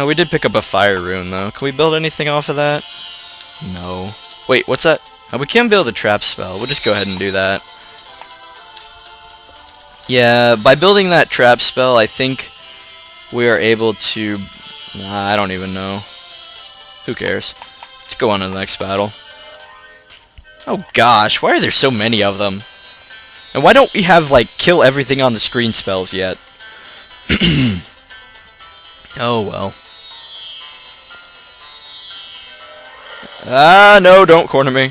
We did pick up a fire rune, though. Can we build anything off of that? No. Wait, what's that? We can build a trap spell. We'll just go ahead and do that. Yeah, by building that trap spell, I think we are able to... I don't even know. Who cares? Let's go on to the next battle. Oh gosh, why are there so many of them? And why don't we have, like, kill everything on the screen spells yet? Oh well. Ah, no, don't corner me.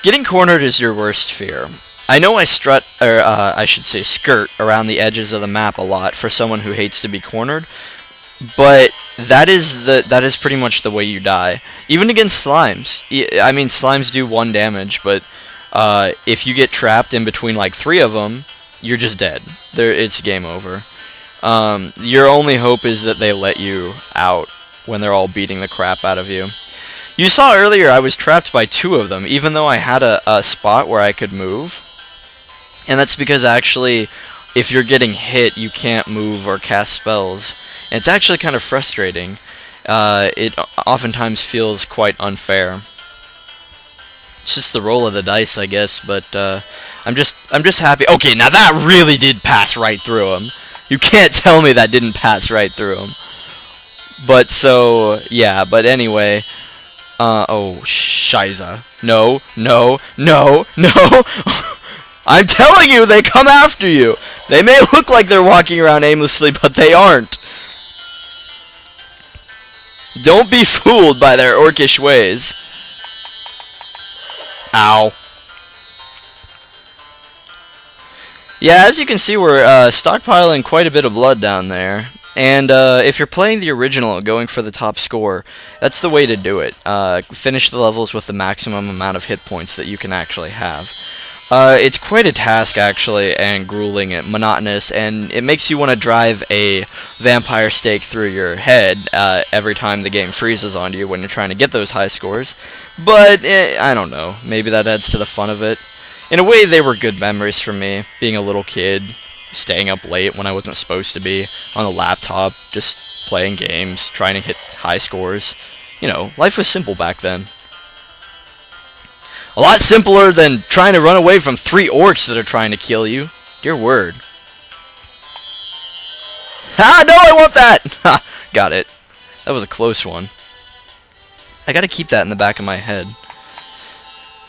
Getting cornered is your worst fear. I know I strut, or I should say skirt, around the edges of the map a lot for someone who hates to be cornered, but that is pretty much the way you die. Even against slimes. I mean, slimes do 1 damage, but if you get trapped in between like 3 of them, you're just dead. It's game over. Your only hope is that they let you out when they're all beating the crap out of you. You saw earlier I was trapped by 2 of them, even though I had a spot where I could move. And that's because actually, if you're getting hit, you can't move or cast spells. And it's actually kind of frustrating. It oftentimes feels quite unfair. It's just the roll of the dice, I guess, but I'm just happy. Okay, now that really did pass right through him. You can't tell me that didn't pass right through him. But so, yeah, but anyway... oh, shiza. No, no, no, no! I'm telling you, they come after you! They may look like they're walking around aimlessly, but they aren't. Don't be fooled by their orcish ways. Ow. Yeah, as you can see, we're stockpiling quite a bit of blood down there. And if you're playing the original, going for the top score, that's the way to do it. Finish the levels with the maximum amount of hit points that you can actually have. It's quite a task, actually, and grueling and monotonous, and it makes you want to drive a vampire stake through your head every time the game freezes on you when you're trying to get those high scores. But, I don't know, maybe that adds to the fun of it. In a way, they were good memories for me, being a little kid, staying up late when I wasn't supposed to be, on the laptop, just playing games, trying to hit high scores. You know, life was simple back then. A lot simpler than trying to run away from 3 orcs that are trying to kill you. Dear word. Ah, no, I want that! Ha! Got it. That was a close one. I gotta keep that in the back of my head.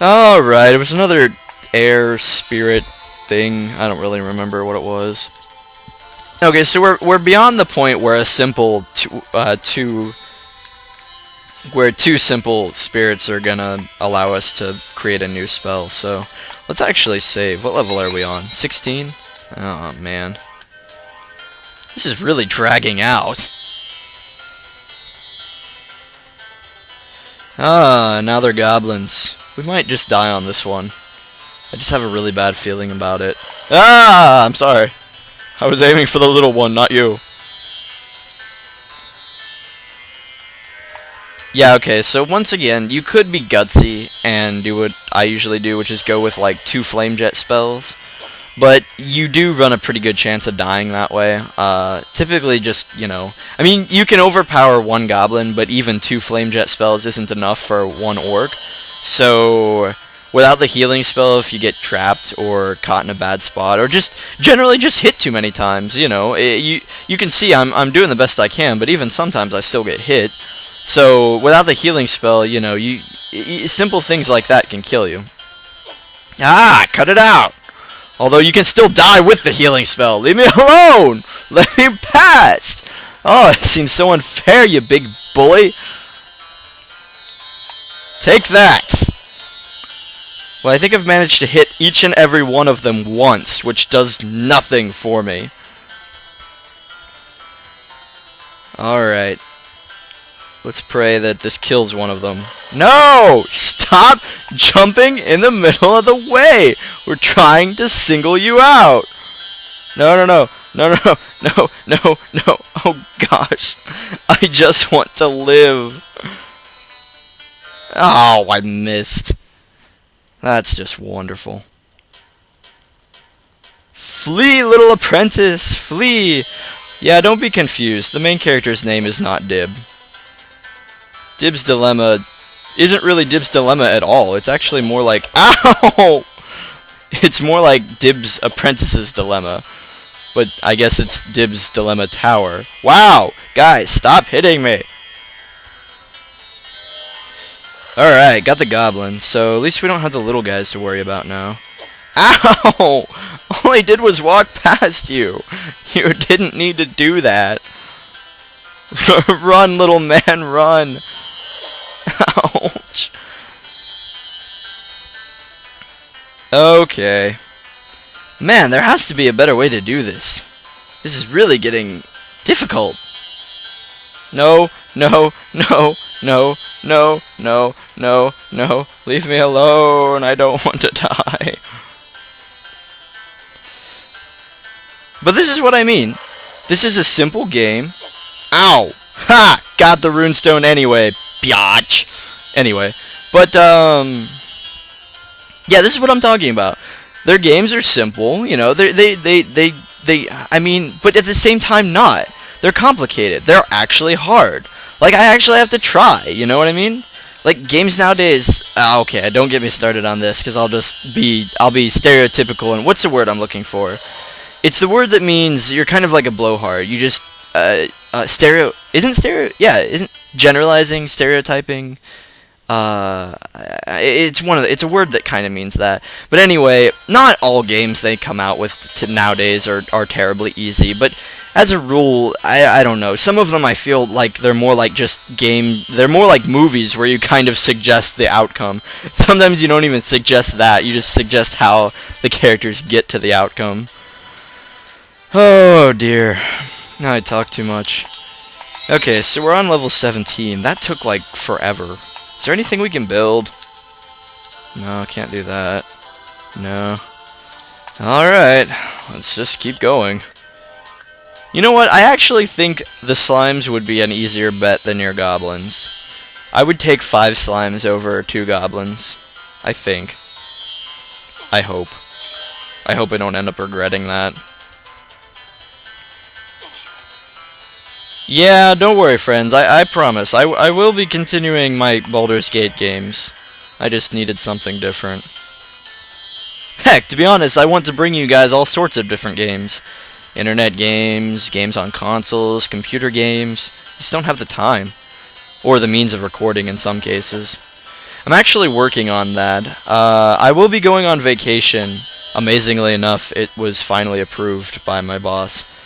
Alright, it was another air spirit thing. I don't really remember what it was. Okay, so we're beyond the point where a simple where 2 simple spirits are gonna allow us to create a new spell. So let's actually save. What level are we on? 16? Oh man, this is really dragging out. Ah, now they're goblins. We might just die on this one. I just have a really bad feeling about it. Ah! I'm sorry. I was aiming for the little one, not you. Yeah, okay, so once again, you could be gutsy and do what I usually do, which is go with like 2 Flamejet spells. But you do run a pretty good chance of dying that way. Typically just, you know... I mean, you can overpower 1 goblin, but even 2 Flamejet spells isn't enough for 1 orc. So... without the healing spell, if you get trapped or caught in a bad spot, or just generally just hit too many times, you know, you can see I'm doing the best I can, but even sometimes I still get hit. So without the healing spell, you know, simple things like that can kill you. Ah, cut it out. Although you can still die with the healing spell. Leave me alone. Let me pass. Oh, it seems so unfair, you big bully. Take that. Well, I think I've managed to hit each and every one of them once, which does nothing for me. Alright. Let's pray that this kills one of them. No! Stop jumping in the middle of the way! We're trying to single you out! No, no, no. No, no, no, no, no. Oh, gosh. I just want to live. Oh, I missed. That's just wonderful. Flee, little apprentice, flee! Yeah, don't be confused. The main character's name is not Dib. Dib's dilemma isn't really Dib's dilemma at all. It's actually more like, ow! It's more like Dib's apprentice's dilemma. But I guess it's Dib's dilemma tower. Wow! Guys, stop hitting me! Alright, got the goblin. So at least we don't have the little guys to worry about now. Ow! All I did was walk past you. You didn't need to do that. Run, little man, run. Ouch. Okay. Man, there has to be a better way to do this. This is really getting difficult. No, no, no, no, no, no, no, no. Leave me alone. I don't want to die. But this is what I mean. This is a simple game. Ow! Ha! Got the runestone anyway. Biatch. Anyway. But, yeah, this is what I'm talking about. Their games are simple, you know, I mean, but at the same time not. They're complicated. They're actually hard. Like, I actually have to try, you know what I mean? Like, games nowadays, okay, don't get me started on this, because I'll be stereotypical, and what's the word I'm looking for? It's the word that means you're kind of like a blowhard. You just, isn't generalizing, stereotyping, it's a word that kind of means that. But anyway, not all games they come out with nowadays are terribly easy, but as a rule, I don't know. Some of them I feel like they're more like they're more like movies where you kind of suggest the outcome. Sometimes you don't even suggest that, you just suggest how the characters get to the outcome. Oh dear. Now I talk too much. Okay, so we're on level 17. That took like forever. Is there anything we can build? No, can't do that. No. Alright, let's just keep going. You know what? I actually think the slimes would be an easier bet than your goblins. I would take 5 slimes over 2 goblins. I think. I hope. I hope I don't end up regretting that. Yeah, don't worry, friends. I promise. I will be continuing my Baldur's Gate games. I just needed something different. Heck, to be honest, I want to bring you guys all sorts of different games. Internet games, games on consoles, computer games. Just don't have the time. Or the means of recording in some cases. I'm actually working on that. I will be going on vacation. Amazingly enough, it was finally approved by my boss.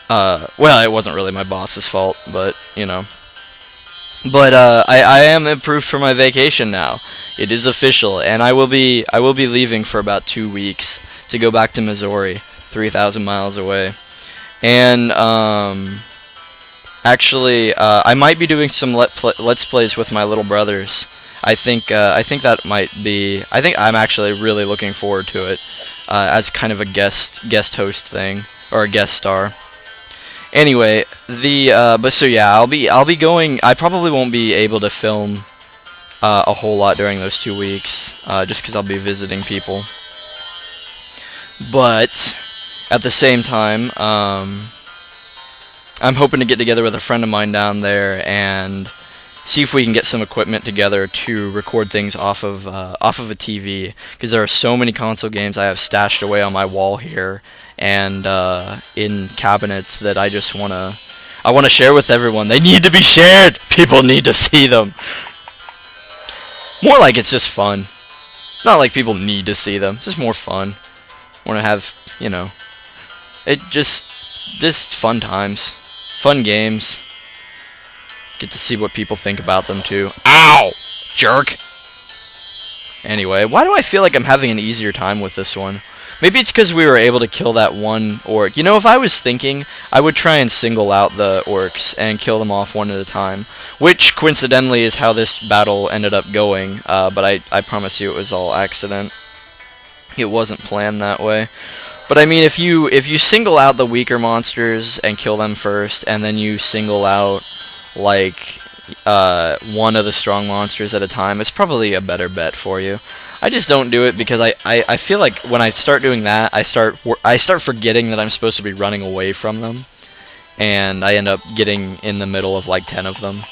Well, it wasn't really my boss's fault, but, you know. But, I am approved for my vacation now. It is official, and I will be leaving for about 2 weeks to go back to Missouri, 3,000 miles away. And, actually, I might be doing some Let's Plays with my little brothers. I think that might be, I think I'm actually really looking forward to it, as kind of a guest host thing, or a guest star. Anyway, but so yeah, I'll be going. I probably won't be able to film a whole lot during those 2 weeks, just because I'll be visiting people. But at the same time, I'm hoping to get together with a friend of mine down there and see if we can get some equipment together to record things off of a TV, because there are so many console games I have stashed away on my wall here and in cabinets that I just want to share with everyone. They need to be shared. People need to see them. More like it's just fun. Not like people need to see them. It's just more fun. Want to have, you know, it just fun times, fun games. Get to see what people think about them too. Ow! Jerk! Anyway, why do I feel like I'm having an easier time with this one? Maybe it's because we were able to kill that one orc. You know, if I was thinking, I would try and single out the orcs and kill them off one at a time. Which, coincidentally, is how this battle ended up going. But I promise you it was all accident. It wasn't planned that way. But I mean, if you single out the weaker monsters and kill them first, and then you single out, like, one of the strong monsters at a time, it's probably a better bet for you. I just don't do it because I feel like when I start doing that, I start forgetting that I'm supposed to be running away from them. and I end up getting in the middle of like 10 of them.